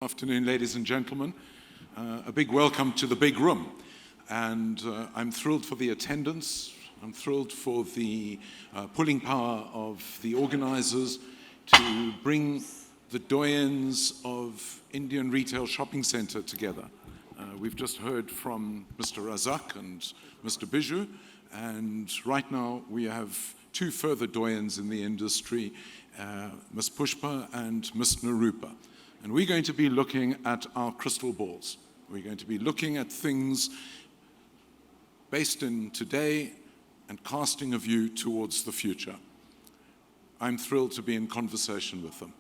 Afternoon, ladies and gentlemen. A big welcome to the big room. And I'm thrilled for the attendance. I'm thrilled for the pulling power of the organizers to bring the doyens of Indian retail shopping center together. We've just heard from Mr. Razak and Mr. Biju, and right now we have two further doyens in the industry, Ms. Pushpa and Ms. Nirupa. And we're going to be looking at our crystal balls. We're going to be looking at things based in today and casting a view towards the future. I'm thrilled to be in conversation with them.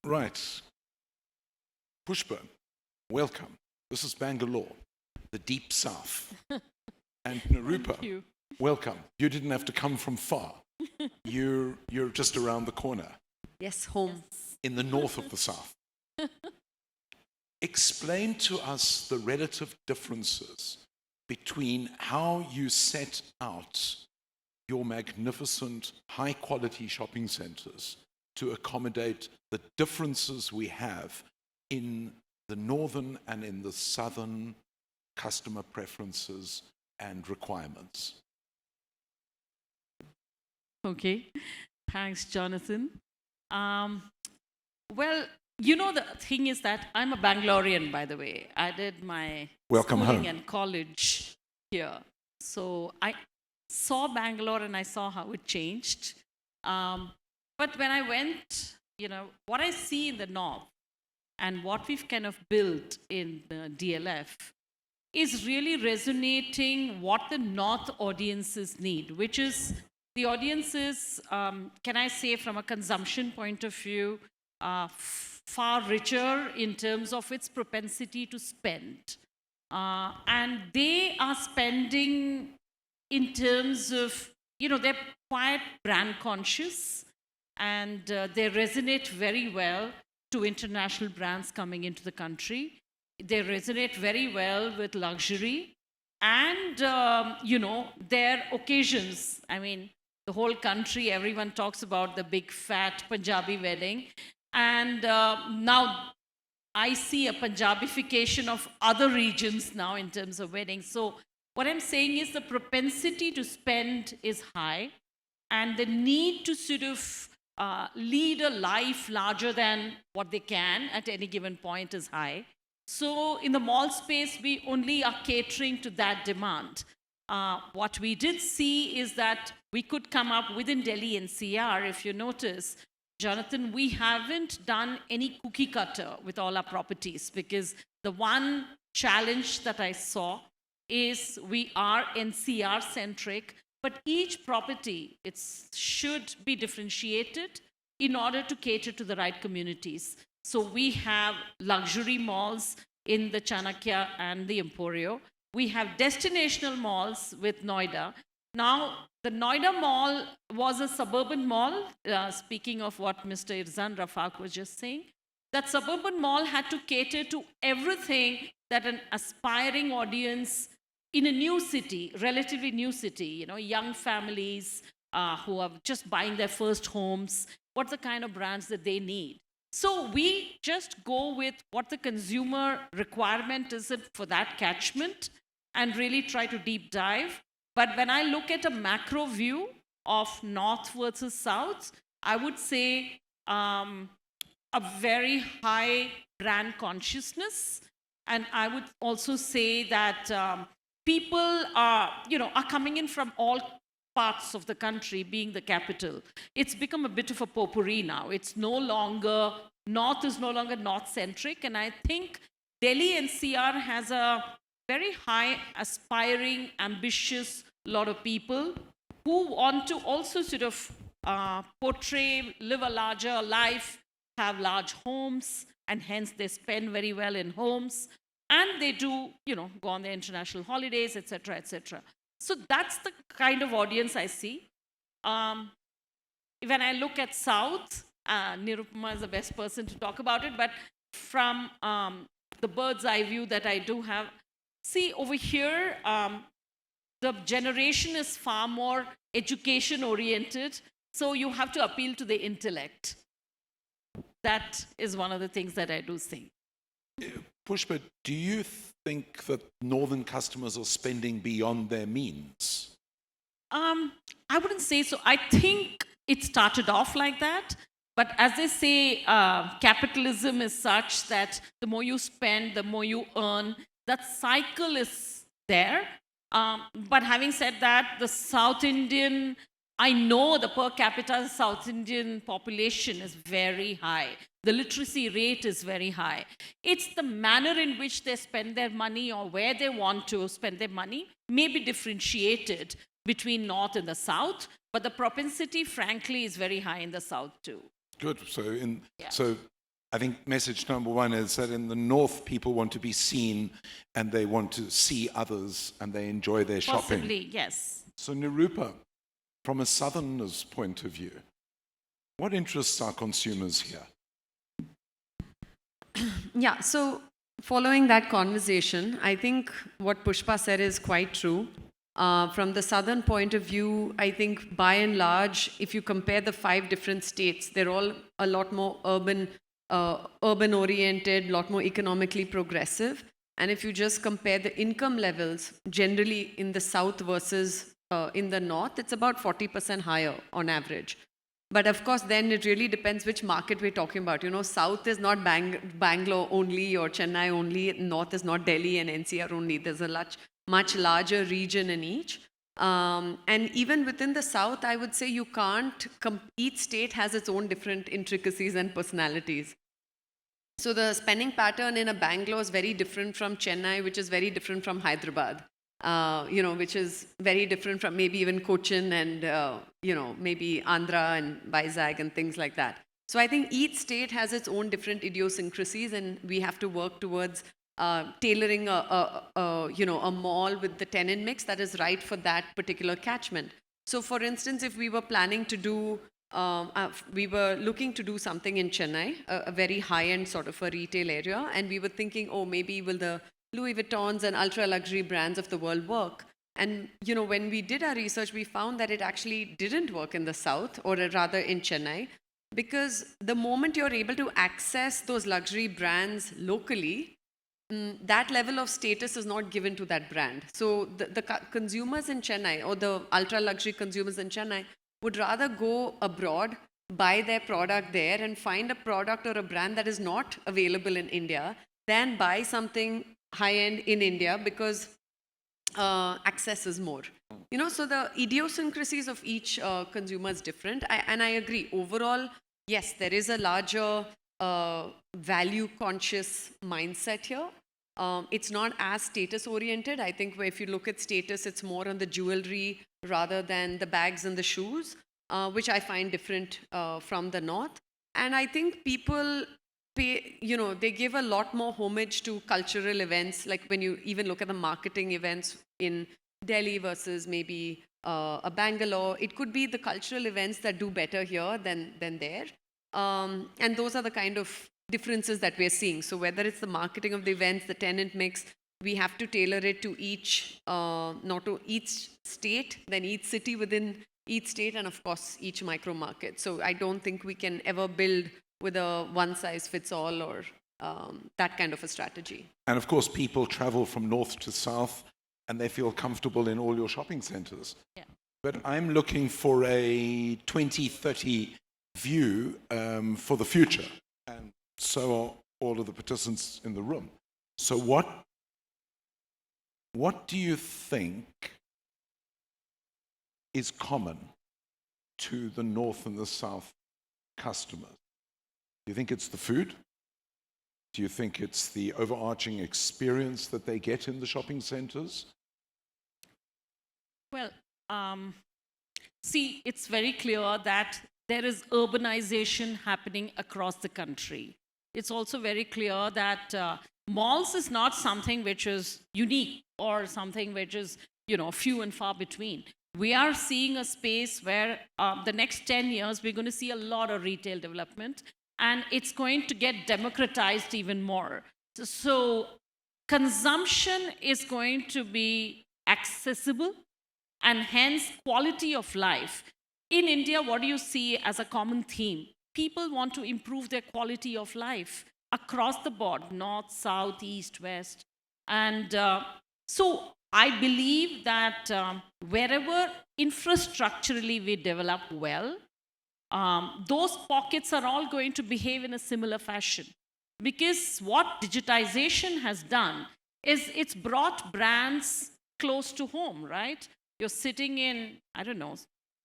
Right. Pushpa, welcome. This is Bangalore, the deep south. And Nirupa, welcome. You didn't have to come from far. You're just around the corner. Yes, home. In the north of the south. Explain to us the relative differences between how you set out your magnificent, high-quality shopping centers to accommodate the differences we have in the northern and in the southern customer preferences and requirements. Okay, thanks, Jonathan. Well, you know, the thing is that I'm a Bangalorean, by the way. I did my Welcome schooling home. and college here. So I saw Bangalore and I saw how it changed. But when I went, you know, what I see in the north and what we've kind of built in the DLF is really resonating what the north audiences need, which is the audiences, can I say from a consumption point of view, far richer in terms of its propensity to spend. And they are spending in terms of, you know, they're quite brand conscious and they resonate very well to international brands coming into the country. They resonate very well with luxury and, you know, their occasions. I mean, the whole country, everyone talks about the big fat Punjabi wedding. And now I see a Punjabification of other regions now in terms of weddings. So what I'm saying is the propensity to spend is high and the need to sort of lead a life larger than what they can at any given point is high. So in the mall space, we only are catering to that demand. What we did see is that we could come up within Delhi NCR, if you notice, Jonathan, we haven't done any cookie cutter with all our properties because the one challenge that I saw is we are NCR centric, but each property, it should be differentiated in order to cater to the right communities. So we have luxury malls in the Chanakya and the Emporio. We have destinational malls with Noida. Now, the Noida mall was a suburban mall, speaking of what Mr. Irzan Rafaq was just saying. That suburban mall had to cater to everything that an aspiring audience in a new city, relatively new city, you know, young families who are just buying their first homes, what's the kind of brands that they need. So we just go with what the consumer requirement is for that catchment and really try to deep dive. But when I look at a macro view of north versus south, I would say a very high brand consciousness. And I would also say that people are coming in from all parts of the country, being the capital. It's become a bit of a potpourri now. It's no longer, north is no longer north-centric. And I think Delhi NCR has a very high, aspiring, ambitious lot of people who want to also sort of portray, live a larger life, have large homes, and hence they spend very well in homes. And they do, you know, go on their international holidays, etc., etc. So that's the kind of audience I see. When I look at South, Nirupa is the best person to talk about it, but from the bird's eye view that I do have, see over here, the generation is far more education oriented, so you have to appeal to the intellect. That is one of the things that I do think. Pushpa, do you think that northern customers are spending beyond their means? I wouldn't say so. I think it started off like that. But as they say, capitalism is such that the more you spend, the more you earn. That cycle is there. But having said that, the South Indian, I know the per capita South Indian population is very high. The literacy rate is very high. It's the manner in which they spend their money or where they want to spend their money may be differentiated between North and the South, but the propensity, frankly, is very high in the South too. Good. So I think message number one is that in the North, people want to be seen and they want to see others and they enjoy their shopping. Possibly, yes. So Nirupa, from a Southerner's point of view, what interests our consumers here? Yeah, so following that conversation, I think what Pushpa said is quite true. From the southern point of view, I think by and large, if you compare the 5 different states, they're all a lot more urban-oriented, a lot more economically progressive. And if you just compare the income levels, generally in the south versus in the north, it's about 40% higher on average. But of course, then it really depends which market we're talking about. You know, south is not Bangalore only or Chennai only. North is not Delhi and NCR only. There's a much larger region in each. And even within the south, I would say you can't, each state has its own different intricacies and personalities. So the spending pattern in a Bangalore is very different from Chennai, which is very different from Hyderabad. Which is very different from maybe even Cochin and, maybe Andhra and Vizag and things like that. So I think each state has its own different idiosyncrasies, and we have to work towards tailoring a mall with the tenant mix that is right for that particular catchment. So for instance, if we were planning to do, we were looking to do something in Chennai, a very high-end sort of a retail area, and we were thinking, maybe will the Louis Vuittons and ultra-luxury brands of the world work? And, when we did our research, we found that it actually didn't work in the south, or rather in Chennai, because the moment you're able to access those luxury brands locally, that level of status is not given to that brand. So the consumers in Chennai, or the ultra-luxury consumers in Chennai, would rather go abroad, buy their product there, and find a product or a brand that is not available in India, than buy something high-end in India, because access is more. So the idiosyncrasies of each consumer is different. And I agree. Overall, yes, there is a larger value-conscious mindset here. It's not as status-oriented. I think if you look at status, it's more on the jewelry rather than the bags and the shoes, which I find different from the north. And I think people they give a lot more homage to cultural events, like when you even look at the marketing events in Delhi versus maybe a Bangalore. It could be the cultural events that do better here than there. And those are the kind of differences that we're seeing. So whether it's the marketing of the events, the tenant mix, we have to tailor it to not to each state, then each city within each state, and of course, each micro market. So I don't think we can ever build with a one-size-fits-all or that kind of a strategy. And of course, people travel from north to south and they feel comfortable in all your shopping centers. Yeah. But I'm looking for a 2030 view for the future. And so are all of the participants in the room. So what do you think is common to the north and the south customers? Do you think it's the food? Do you think it's the overarching experience that they get in the shopping centers? Well, see, it's very clear that there is urbanization happening across the country. It's also very clear that malls is not something which is unique or something which is, few and far between. We are seeing a space where the next 10 years, we're going to see a lot of retail development, and it's going to get democratized even more. So consumption is going to be accessible and hence quality of life. In India, what do you see as a common theme? People want to improve their quality of life across the board, north, south, east, west. And so I believe that wherever infrastructurally we develop well, those pockets are all going to behave in a similar fashion. Because what digitization has done is it's brought brands close to home, right? You're sitting in, I don't know,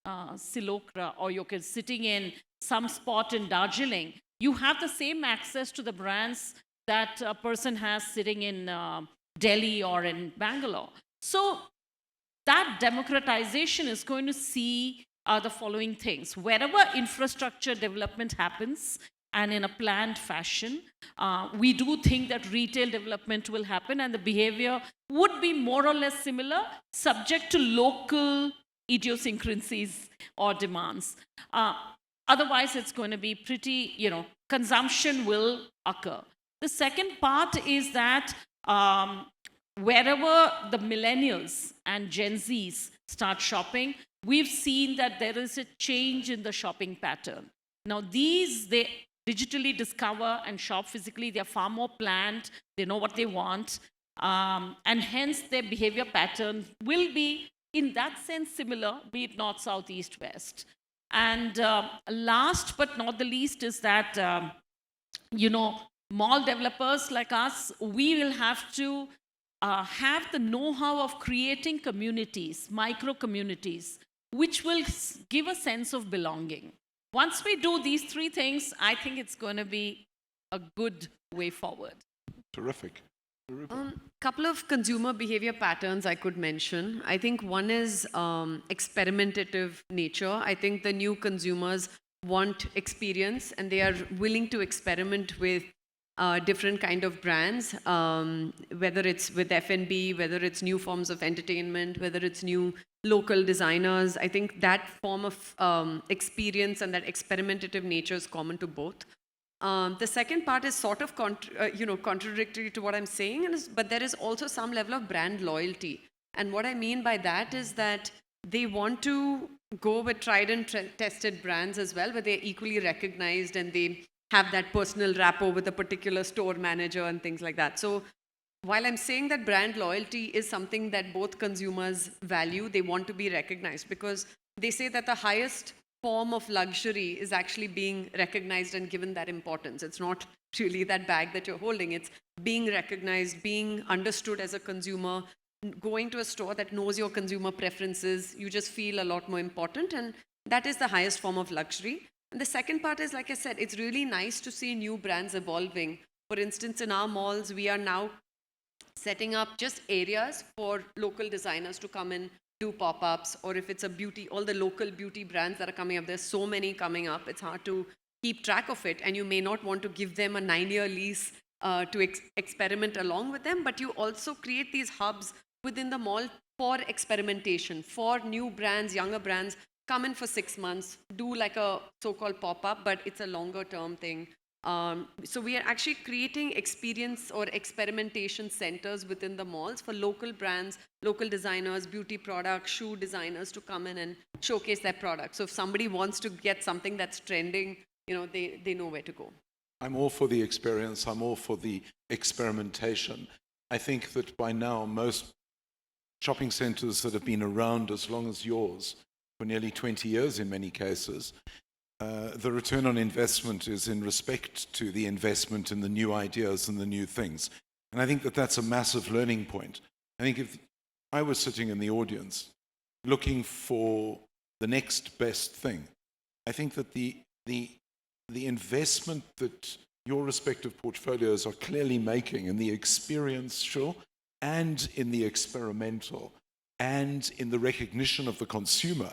Silokra, or you're sitting in some spot in Darjeeling. You have the same access to the brands that a person has sitting in Delhi or in Bangalore. So that democratization is going to see the following things. Wherever infrastructure development happens, and in a planned fashion, we do think that retail development will happen, and the behavior would be more or less similar, subject to local idiosyncrasies or demands. Otherwise, it's going to be pretty, consumption will occur. The second part is that wherever the millennials and Gen Zs start shopping, we've seen that there is a change in the shopping pattern. Now, they digitally discover and shop physically. They're far more planned. They know what they want. And hence, their behavior pattern will be, in that sense, similar, be it north, south, east, west. And last but not the least is that, mall developers like us, we will have to have the know-how of creating communities, micro-communities, which will give a sense of belonging. Once we do these three things, I think it's going to be a good way forward. Terrific. Couple of consumer behavior patterns I could mention. I think one is experimentative nature. I think the new consumers want experience and they are willing to experiment with different kind of brands, whether it's with F&B, whether it's new forms of entertainment, whether it's new local designers. I think that form of experience and that experimentative nature is common to both. The second part is sort of contradictory to what I'm saying, but there is also some level of brand loyalty. And what I mean by that is that they want to go with tried and tested brands as well, where they're equally recognized and they have that personal rapport with a particular store manager and things like that. So while I'm saying that brand loyalty is something that both consumers value, they want to be recognized because they say that the highest form of luxury is actually being recognized and given that importance. It's not really that bag that you're holding. It's being recognized, being understood as a consumer, going to a store that knows your consumer preferences. You just feel a lot more important, and that is the highest form of luxury. And the second part is, like I said, it's really nice to see new brands evolving. For instance, in our malls, we are now setting up just areas for local designers to come in, do pop-ups, or if it's a beauty, all the local beauty brands that are coming up, there's so many coming up, it's hard to keep track of it, and you may not want to give them a 9-year lease to experiment along with them, but you also create these hubs within the mall for experimentation, for new brands, younger brands, come in for 6 months, do like a so-called pop-up, but it's a longer-term thing. So we are actually creating experience or experimentation centers within the malls for local brands, local designers, beauty products, shoe designers to come in and showcase their products. So if somebody wants to get something that's trending, they know where to go. I'm all for the experience. I'm all for the experimentation. I think that by now, most shopping centers that have been around as long as yours, for nearly 20 years in many cases, the return on investment is in respect to the investment in the new ideas and the new things. And I think that that's a massive learning point. I think if I was sitting in the audience looking for the next best thing, I think that the investment that your respective portfolios are clearly making in the experiential and in the experimental and in the recognition of the consumer,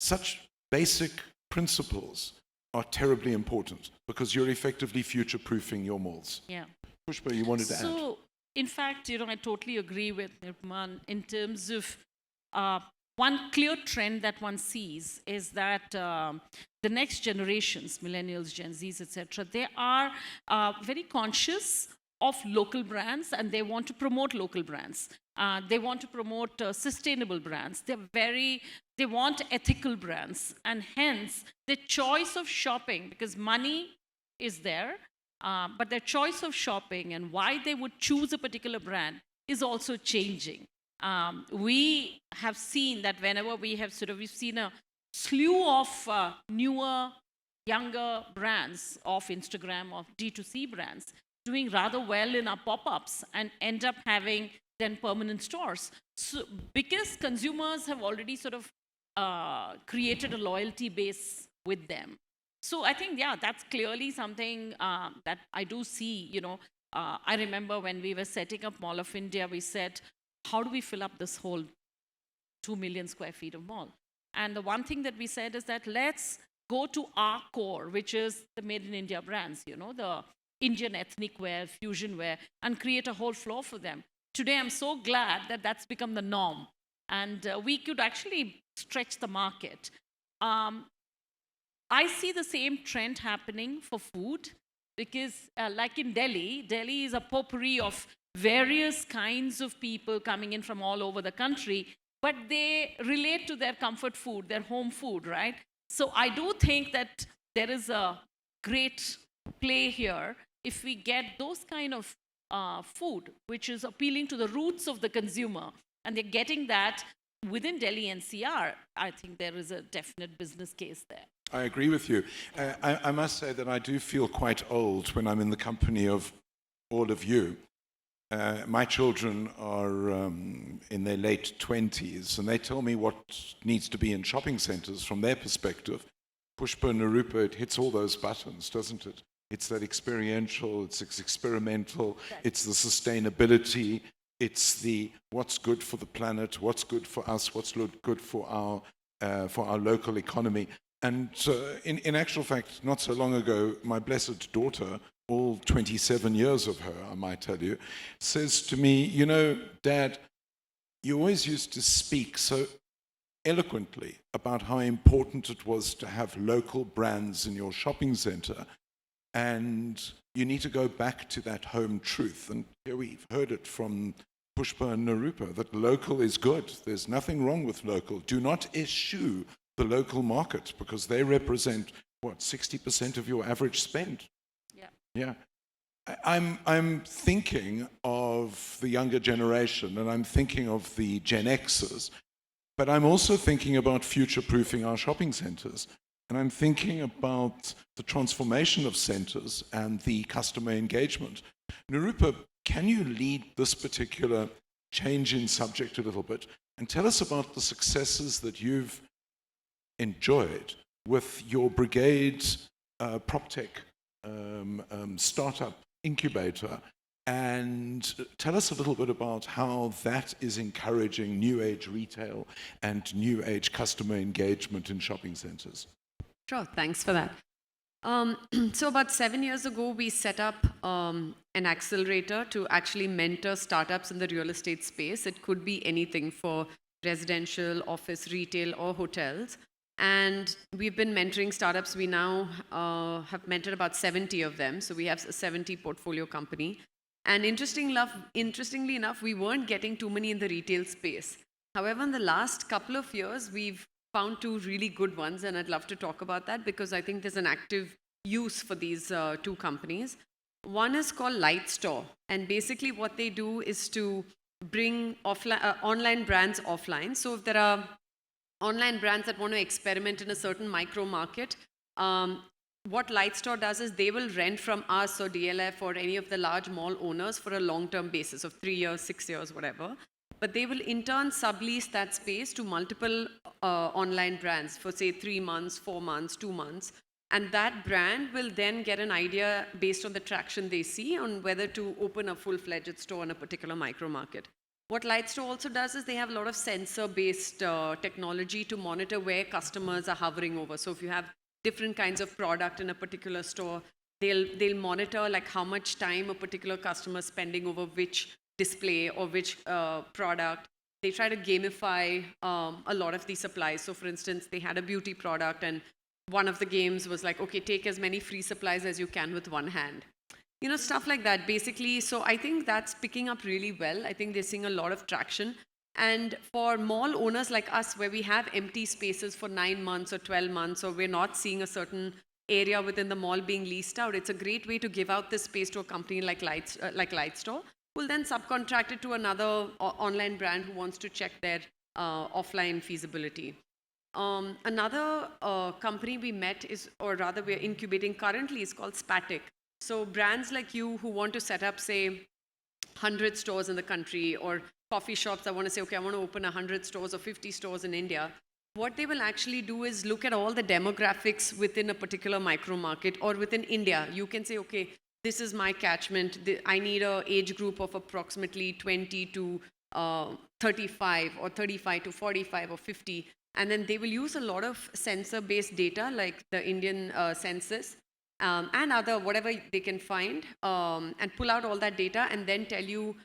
such basic principles are terribly important because you're effectively future-proofing your malls. Yeah. Pushpa, you wanted to add? So, in fact, I totally agree with Nirupa in terms of one clear trend that one sees is that the next generations, millennials, Gen Zs, etc., they are very conscious of local brands and they want to promote local brands. They want to promote sustainable brands. They want ethical brands. And hence, the choice of shopping, because money is there, but their choice of shopping and why they would choose a particular brand is also changing. We have seen that whenever we've seen a slew of newer, younger brands of Instagram, of D2C brands, doing rather well in our pop-ups and end up having then permanent stores. So, because consumers have already sort of created a loyalty base with them. So I think, yeah, that's clearly something that I do see, I remember when we were setting up Mall of India, we said, how do we fill up this whole 2 million square feet of mall? And the one thing that we said is that let's go to our core, which is the Made in India brands, the Indian ethnic wear, fusion wear, and create a whole floor for them. Today, I'm so glad that that's become the norm. And we could actually stretch the market. I see the same trend happening for food because like in Delhi is a potpourri of various kinds of people coming in from all over the country, but they relate to their comfort food, their home food, right? So I do think that there is a great play here if we get those kind of food, which is appealing to the roots of the consumer, and they're getting that within Delhi NCR. I think there is a definite business case there. I agree with you. I must say that I do feel quite old when I'm in the company of all of you. My children are in their late 20s, and they tell me what needs to be in shopping centers from their perspective. Pushpa and Nirupa, it hits all those buttons, doesn't it? It's that experiential, it's experimental, it's the sustainability, it's the what's good for the planet, what's good for us, what's good for our local economy. And in actual fact, not so long ago, my blessed daughter, all 27 years of her, I might tell you, says to me, Dad, you always used to speak so eloquently about how important it was to have local brands in your shopping center, and you need to go back to that home truth. And here we've heard it from Pushpa and Nirupa, that local is good. There's nothing wrong with local. Do not eschew the local market, because they represent, 60% of your average spend? Yeah. I'm thinking of the younger generation, and I'm thinking of the Gen Xers, but I'm also thinking about future-proofing our shopping centers. And I'm thinking about the transformation of centers and the customer engagement. Nirupa, can you lead this particular change in subject a little bit and tell us about the successes that you've enjoyed with your Brigade PropTech startup incubator, and tell us a little bit about how that is encouraging new age retail and new age customer engagement in shopping centers. Sure, thanks for that. So about 7 years ago, we set up an accelerator to actually mentor startups in the real estate space. It could be anything for residential, office, retail, or hotels. And we've been mentoring startups. We now have mentored about 70 of them. So we have a 70 portfolio company. And interestingly enough, we weren't getting too many in the retail space. However, in the last couple of years, we've found two really good ones, and I'd love to talk about that because I think there's an active use for these two companies. One is called Light Store, and basically what they do is to bring online brands offline. So if there are online brands that want to experiment in a certain micro market, what Light Store does is they will rent from us or DLF or any of the large mall owners for a long-term basis of 3 years, 6 years, whatever. But they will in turn sublease that space to multiple online brands for say 3 months, 4 months, 2 months. And that brand will then get an idea based on the traction they see on whether to open a full-fledged store in a particular micro market. What Light Store also does is they have a lot of sensor-based technology to monitor where customers are hovering over. So if you have different kinds of product in a particular store, they'll monitor like how much time a particular customer is spending over which display or which product. They try to gamify a lot of these supplies. So for instance, they had a beauty product, and one of the games was like, okay, take as many free supplies as you can with one hand. Stuff like that, basically. So I think that's picking up really well. I think they're seeing a lot of traction. And for mall owners like us, where we have empty spaces for 9 months or 12 months, or we're not seeing a certain area within the mall being leased out, it's a great way to give out this space to a company like Lightstore, who will then subcontract it to another online brand who wants to check their offline feasibility. Another company we met is, or rather we're incubating currently, is called Spatic. So brands like you who want to set up, say, 100 stores in the country, or coffee shops that want to say, okay, I want to open 100 stores or 50 stores in India, what they will actually do is look at all the demographics within a particular micro market or within India. You can say, okay, this is my catchment. I need an age group of approximately 20 to 35 or 35 to 45 or 50. And then they will use a lot of sensor-based data like the Indian census and other, whatever they can find, and pull out all that data and then tell you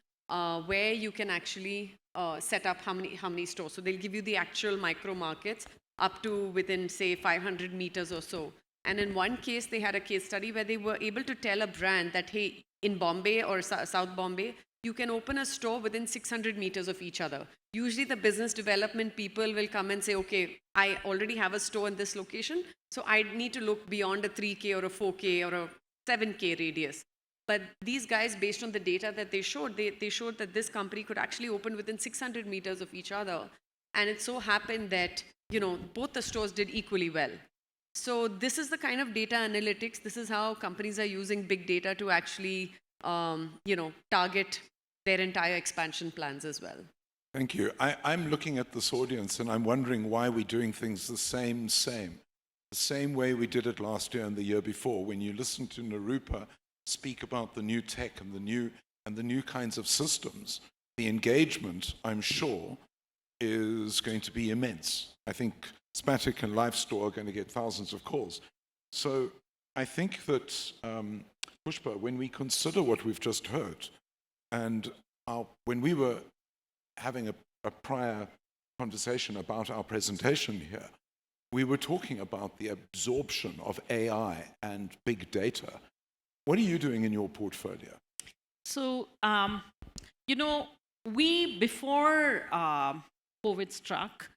where you can actually set up how many stores. So they'll give you the actual micro markets up to within, say, 500 meters or so. And in one case, they had a case study where they were able to tell a brand that, hey, in Bombay or South Bombay, you can open a store within 600 meters of each other. Usually the business development people will come and say, okay, I already have a store in this location, so I need to look beyond a 3K or a 4K or a 7K radius. But these guys, based on the data that they showed, they showed that this company could actually open within 600 meters of each other. And it so happened that, both the stores did equally well. So this is the kind of data analytics. This is how companies are using big data to actually, target their entire expansion plans as well. Thank you. I'm looking at this audience and I'm wondering why we're doing things the same way we did it last year and the year before. When you listen to Nirupa speak about the new tech and the new kinds of systems, the engagement, I'm sure, is going to be immense. I think Spatic and Lifestore are going to get thousands of calls. So I think that, Pushpa, when we consider what we've just heard, and when we were having a prior conversation about our presentation here, we were talking about the absorption of AI and big data. What are you doing in your portfolio? So, we, before COVID struck,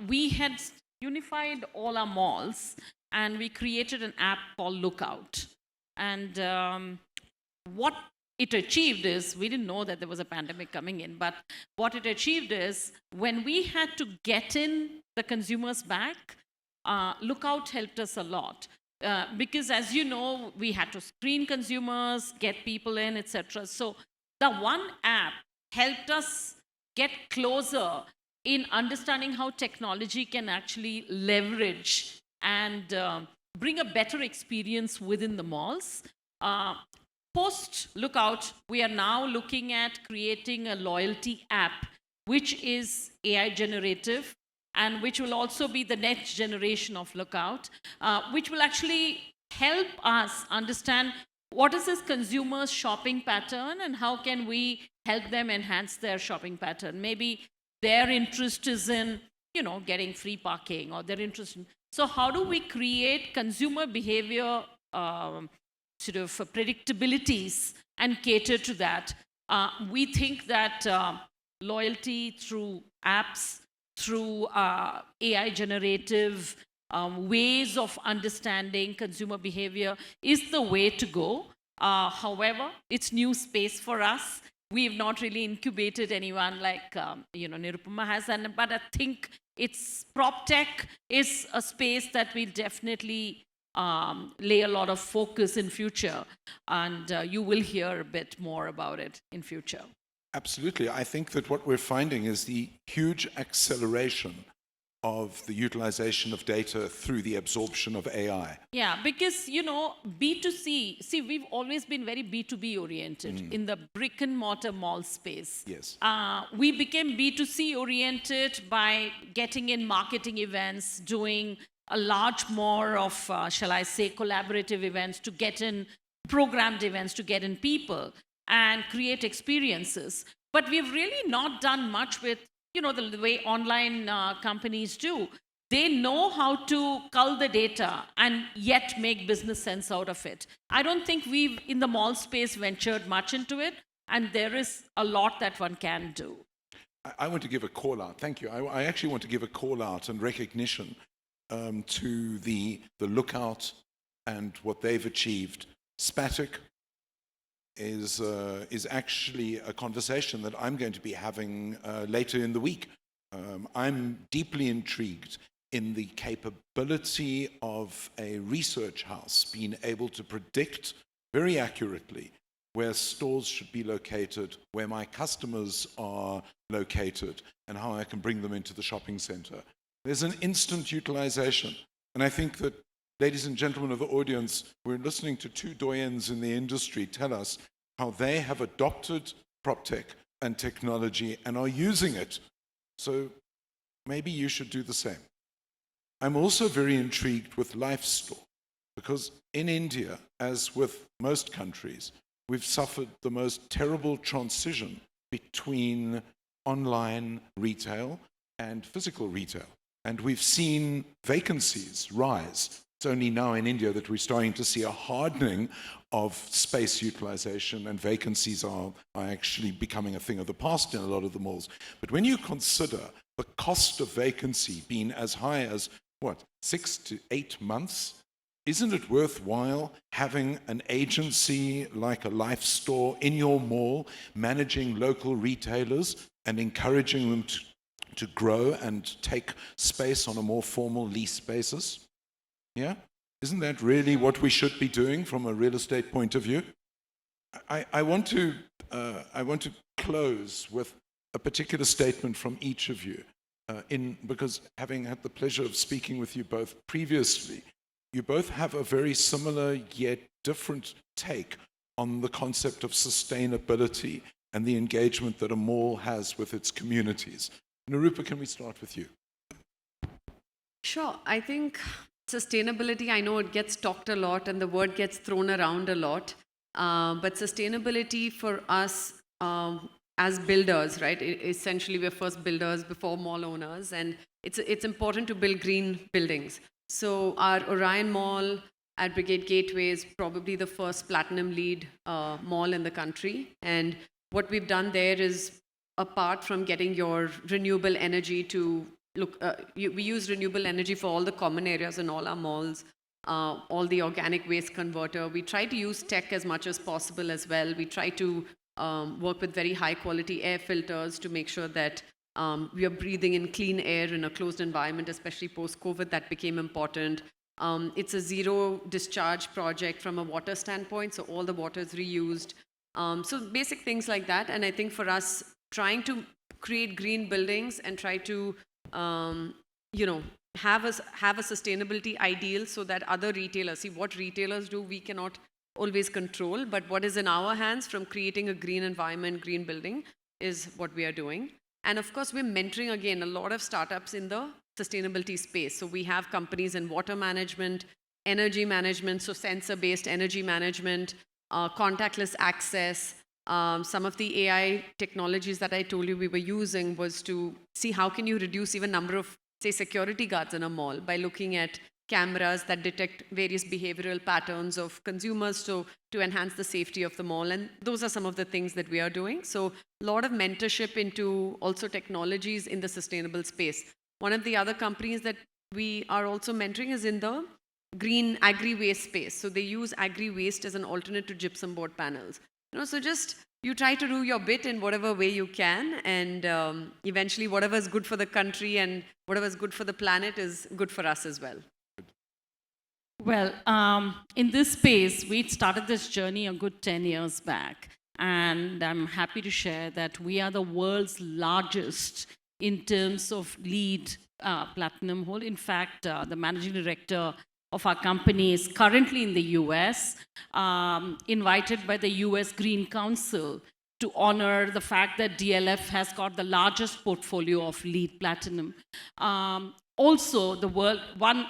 we had unified all our malls and we created an app called Lookout. And what it achieved is, we didn't know that there was a pandemic coming in, but what it achieved is, when we had to get in the consumers back, Lookout helped us a lot. Because as you know, we had to screen consumers, get people in, etc. So the one app helped us get closer in understanding how technology can actually leverage and bring a better experience within the malls. Post Lookout, we are now looking at creating a loyalty app, which is AI generative, and which will also be the next generation of Lookout, which will actually help us understand what is this consumer's shopping pattern and how can we help them enhance their shopping pattern. Maybe their interest is in, getting free parking, or their interest in... So how do we create consumer behavior sort of predictabilities and cater to that? We think that loyalty through apps, through AI generative ways of understanding consumer behavior is the way to go. However, it's new space for us. We've not really incubated anyone like Nirupa has, but I think prop tech is a space that we definitely lay a lot of focus in future, and you will hear a bit more about it in future. Absolutely. I think that what we're finding is the huge acceleration of the utilization of data through the absorption of AI. Yeah, because, B2C, see, we've always been very B2B oriented in the brick and mortar mall space. Yes. We became B2C oriented by getting in marketing events, doing a large more of, shall I say, collaborative events to get in, programmed events to get in people and create experiences. But we've really not done much with, the way online companies do. they know how to cull the data and yet make business sense out of it. I don't think we've, in the mall space, ventured much into it, and there is a lot that one can do. I want to give a call out. Thank you. I actually want to give a call out and recognition to the Lookout and what they've achieved. Spatic is actually a conversation that I'm going to be having later in the week. I'm deeply intrigued in the capability of a research house being able to predict very accurately where stores should be located, where my customers are located, and how I can bring them into the shopping center. There's an instant utilization. And I think that, ladies and gentlemen of the audience, we're listening to two doyens in the industry tell us how they have adopted PropTech and technology and are using it. So maybe you should do the same. I'm also very intrigued with LifeStore, because in India, as with most countries, we've suffered the most terrible transition between online retail and physical retail. And we've seen vacancies rise. It's only now in India that we're starting to see a hardening of space utilization, and vacancies are actually becoming a thing of the past in a lot of the malls. But when you consider the cost of vacancy being as high as, 6 to 8 months, isn't it worthwhile having an agency like a LifeStore in your mall managing local retailers and encouraging them to grow and take space on a more formal lease basis? Yeah? Isn't that really what we should be doing from a real estate point of view? I want to close with a particular statement from each of you, because having had the pleasure of speaking with you both previously, you both have a very similar yet different take on the concept of sustainability and the engagement that a mall has with its communities. Nirupa, can we start with you? Sure. I think sustainability, I know it gets talked a lot and the word gets thrown around a lot, but sustainability for us as builders, right? Essentially, we're first builders before mall owners, and it's important to build green buildings. So our Orion Mall at Brigade Gateway is probably the first platinum LEED mall in the country. And what we've done there is, apart from getting your renewable energy to look, we use renewable energy for all the common areas in all our malls, all the organic waste converter. We try to use tech as much as possible as well. We try to work with very high quality air filters to make sure that we are breathing in clean air in a closed environment, especially post-COVID. That became important. It's a zero discharge project from a water standpoint, so all the water is reused. So basic things like that. And I think for us, trying to create green buildings and try to have a sustainability ideal so that other retailers, see what retailers do, we cannot always control, but what is in our hands from creating a green environment, green building, is what we are doing. And of course, we're mentoring, again, a lot of startups in the sustainability space. So we have companies in water management, energy management, so sensor-based energy management, contactless access. Some of the AI technologies that I told you we were using was to see how can you reduce even number of, say, security guards in a mall by looking at cameras that detect various behavioral patterns of consumers to enhance the safety of the mall. And those are some of the things that we are doing. So a lot of mentorship into also technologies in the sustainable space. One of the other companies that we are also mentoring is in the green agri-waste space. So they use agri-waste as an alternate to gypsum board panels. So just you try to do your bit in whatever way you can, and eventually whatever is good for the country and whatever is good for the planet is good for us as well. Well, in this space, we started this journey a good 10 years back. And I'm happy to share that we are the world's largest in terms of LEED platinum hold. In fact, the managing director of our company is currently in the US, invited by the US Green Council to honor the fact that DLF has got the largest portfolio of LEED platinum. Also,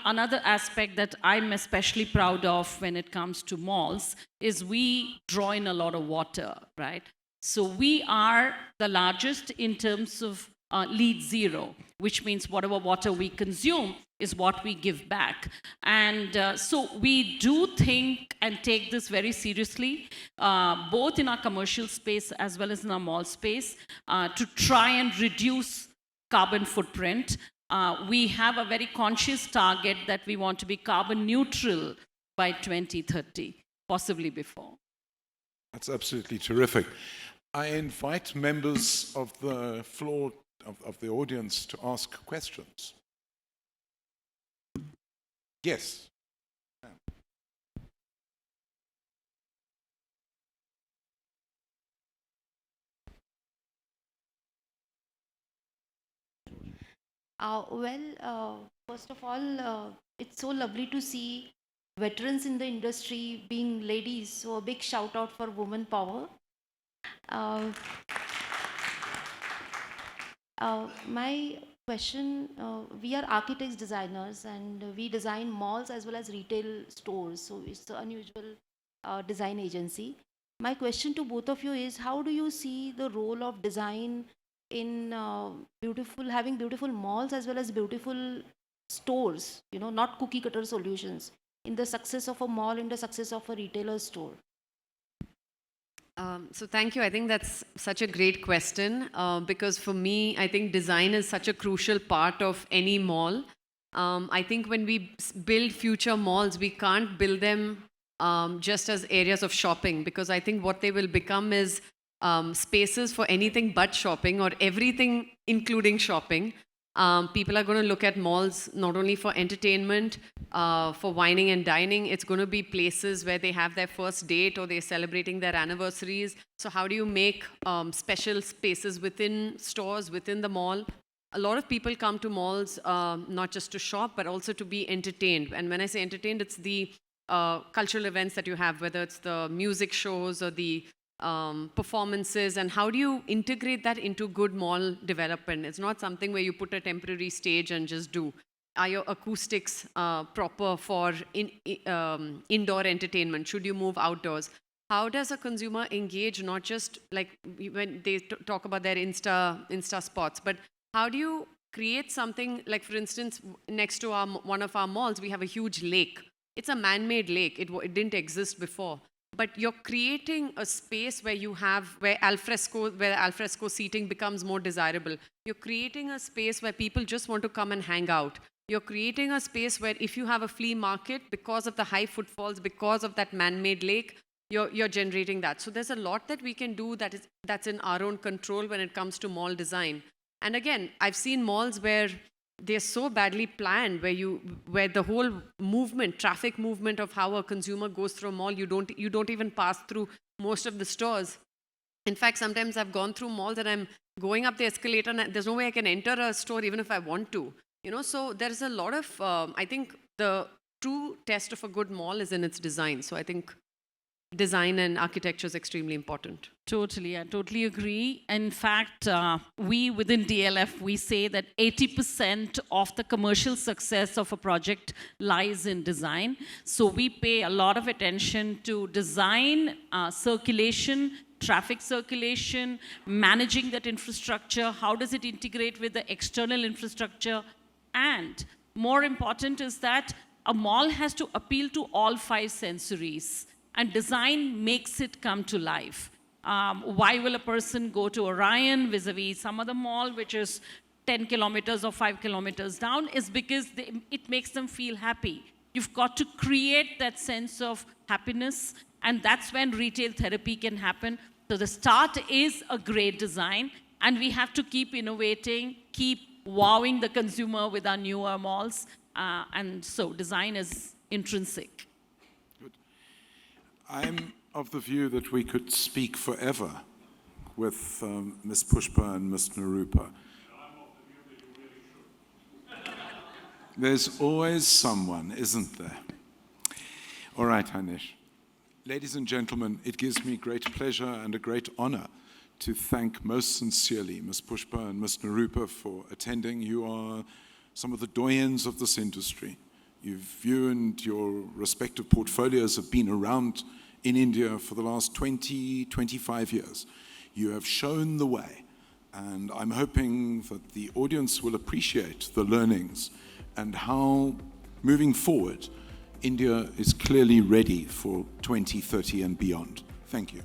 another aspect that I'm especially proud of when it comes to malls is we draw in a lot of water, right? So we are the largest in terms of LEED Zero, which means whatever water we consume is what we give back. And so we do think and take this very seriously, both in our commercial space as well as in our mall space, to try and reduce carbon footprint. We have a very conscious target that we want to be carbon neutral by 2030, possibly before. That's absolutely terrific. I invite members of the floor, of the audience, to ask questions. Yes. First of all, it's so lovely to see veterans in the industry being ladies. So a big shout out for woman power. My question, we are architects, designers, and we design malls as well as retail stores. So it's an unusual design agency. My question to both of you is, how do you see the role of design in having beautiful malls as well as beautiful stores, not cookie cutter solutions, in the success of a mall, in the success of a retailer store? So thank you. I think that's such a great question because for me, I think design is such a crucial part of any mall. I think when we build future malls, we can't build them just as areas of shopping, because I think what they will become is spaces for anything but shopping, or everything including shopping. People are going to look at malls not only for entertainment, for wining and dining. It's going to be places where they have their first date or they're celebrating their anniversaries. So how do you make special spaces within stores, within the mall? A lot of people come to malls not just to shop, but also to be entertained. And when I say entertained, it's the cultural events that you have, whether it's the music shows or the performances, and how do you integrate that into good mall development? It's not something where you put a temporary stage and just do. Are your acoustics proper for indoor entertainment? Should you move outdoors? How does a consumer engage, not just like when they talk about their Insta spots, but how do you create something like, for instance, next to one of our malls, we have a huge lake. It's a man-made lake. It didn't exist before. But you're creating a space where alfresco seating becomes more desirable. You're creating a space where people just want to come and hang out. You're creating a space where if you have a flea market, because of the high footfalls, because of that man-made lake, you're generating that. So there's a lot that we can do that's in our own control when it comes to mall design. And again, I've seen malls where they're so badly planned, where the whole traffic movement of how a consumer goes through a mall, you don't even pass through most of the stores. In fact, sometimes I've gone through malls and I'm going up the escalator and there's no way I can enter a store even if I want to. So there's a lot of, I think the true test of a good mall is in its design. So I think design and architecture is extremely important. Totally, I totally agree. In fact, we within DLF, we say that 80% of the commercial success of a project lies in design. So we pay a lot of attention to design, circulation, traffic circulation, managing that infrastructure, how does it integrate with the external infrastructure, and more important is that a mall has to appeal to all 5 sensories, and design makes it come to life. Why will a person go to Orion vis-a-vis some other mall which is 10 kilometers or 5 kilometers down? Is because it makes them feel happy. You've got to create that sense of happiness, and that's when retail therapy can happen. So the start is a great design, and we have to keep innovating, keep wowing the consumer with our newer malls, and so design is intrinsic. Good. I'm of the view that we could speak forever with Ms. Pushpa and Ms. Nirupa. There's always someone, isn't there? All right, Hanish. Ladies and gentlemen, it gives me great pleasure and a great honor to thank most sincerely Ms. Pushpa and Ms. Nirupa for attending. You are some of the doyens of this industry. You and your respective portfolios have been around in India for the last 20, 25 years. You have shown the way, And I'm hoping that the audience will appreciate the learnings and how, moving forward, India is clearly ready for 2030 and beyond. Thank you.